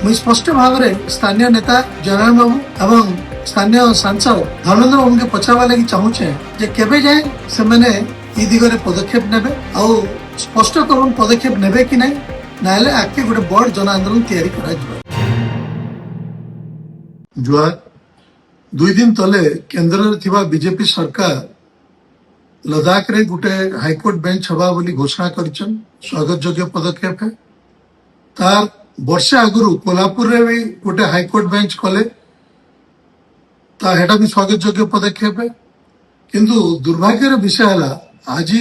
मुझे स्पष्ट भाव में स्थानीय नेता जनार्दन बाबू एवं स्थानीय सांसद धर्मेंद्र बाबू के पचारवा लगी चाहूचे जे केबे जाए से मैंने ई दिगरे पदक्षेप नेबे आ स्पष्ट करून पदक्षेप नेबे कि नहीं नाले आके गोटे बड़ जन आंदोलन तैयारी करा जिवो। जुआ 2 दिन तले केंद्र रे थिबा बीजेपी सरकार लद्दाख रे गोटे हाईकोर्ट बेंच हवा बोली घोषणा करिछन। स्वागत योग्य पदक्षेप है। तार वर्षे आगुरु कोल्हापुर रे भी गोटे हाईकोर्ट बेंच कले हेटा भी स्वागत योग्य पदक्षेप है। किंतु दुर्भाग्यर विषय है आज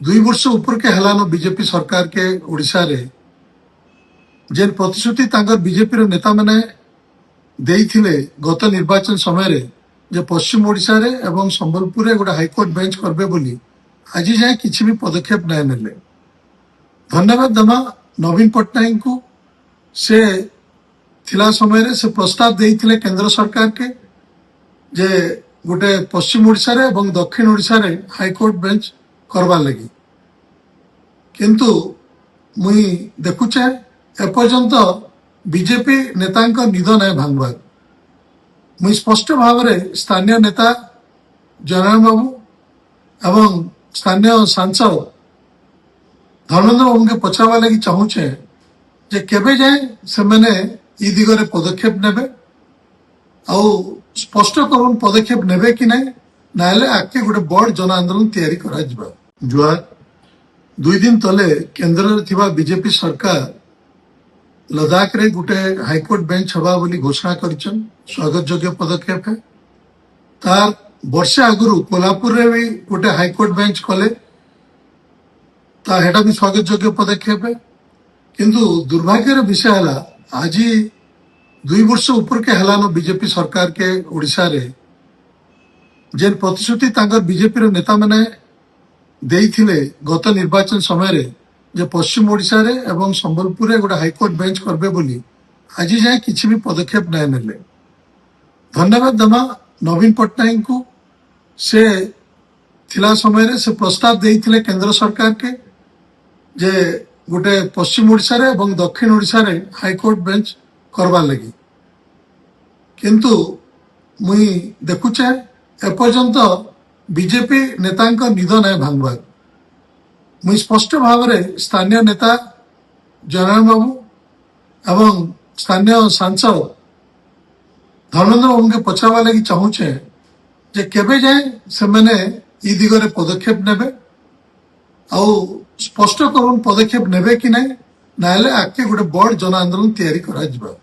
2 वर्ष ऊपर के हलानो बीजेपी सरकार के ओडिशा रे जेन प्रतिश्रुति तांकर बीजेपी रो नेता माने देइथिले गत निर्वाचन समय रे जे पश्चिम ओडिशा रे एवं संबलपुर रे गोटे हाईकोर्ट बेंच करबे बोली आज जाए किसी भी पदक्षेप नहीं नेले। धन्यवाद दमा नवीन पट्टनायक को से थिला समय रे से प्रस्ताव देइथिले केंद्र सरकार के जे गोटे पश्चिम ओडिशा रे एवं दक्षिण ओडिशा रे हाईकोर्ट बेंच करवा लगी। किंतु मुई देखुचे एपर्यंत बीजेपी नेतांक निद नहीं भांगबार। मुई स्पष्ट भाव में स्थानीय नेता जनार्दन बाबू एवं स्थानीय सांसद धर्मेंद्र बाबू के पचारवा लगी चाहूचे जे केबे जाए से मैंने ई दिगरे पदक्षेप नेबे आ स्पष्ट करून पदक्षेप नेबे कि नहीं नाले आके गोटे बड़ जन आंदोलन तैयारी करा जिवो। जुआ 2 दिन तले केंद्र रे थिबा बीजेपी सरकार लद्दाख रे गोटे हाईकोर्ट बेंच हवा बोली घोषणा करिछन। स्वागत योग्य पदक्षेप है। तार वर्षे आगुरु कोल्हापुर रे भी गोटे हाईकोर्ट बेंच कले हेटा भी स्वागत योग्य पदक्षेप है। किंतु दुर्भाग्यर विषय है आज 2 वर्ष ऊपर के हलानो बीजेपी सरकार के ओडिशा रे जेन प्रतिश्रुति तांकर बीजेपी रो नेता माने देइथिले गत निर्वाचन समय रे जे पश्चिम ओडिशा रे एवं संबलपुर रे गोटे हाईकोर्ट बेंच करबे बोली आज जाए किसी भी पदक्षेप नहीं नेले। धन्यवाद दमा नवीन पट्टनायक को से थिला समय रे से प्रस्ताव देइथिले केंद्र सरकार के जे गोटे पश्चिम ओडिशा रे एवं दक्षिण ओडिशा रे हाईकोर्ट बेंच करवा लगी। किंतु मुई देखुचे एपर्यंत बीजेपी नेतांक निद नहीं भांगबार। मुई स्पष्ट भाव में स्थानीय नेता जनार्दन बाबू एवं स्थानीय सांसद धर्मेंद्र बाबू के पचारवा लगी चाहूचे जे केबे जाए से मैंने ई दिगरे पदक्षेप नेबे आ स्पष्ट करून पदक्षेप नेबे कि नहीं नाले आके गोटे बड़ जन आंदोलन तैयारी करा जिवो।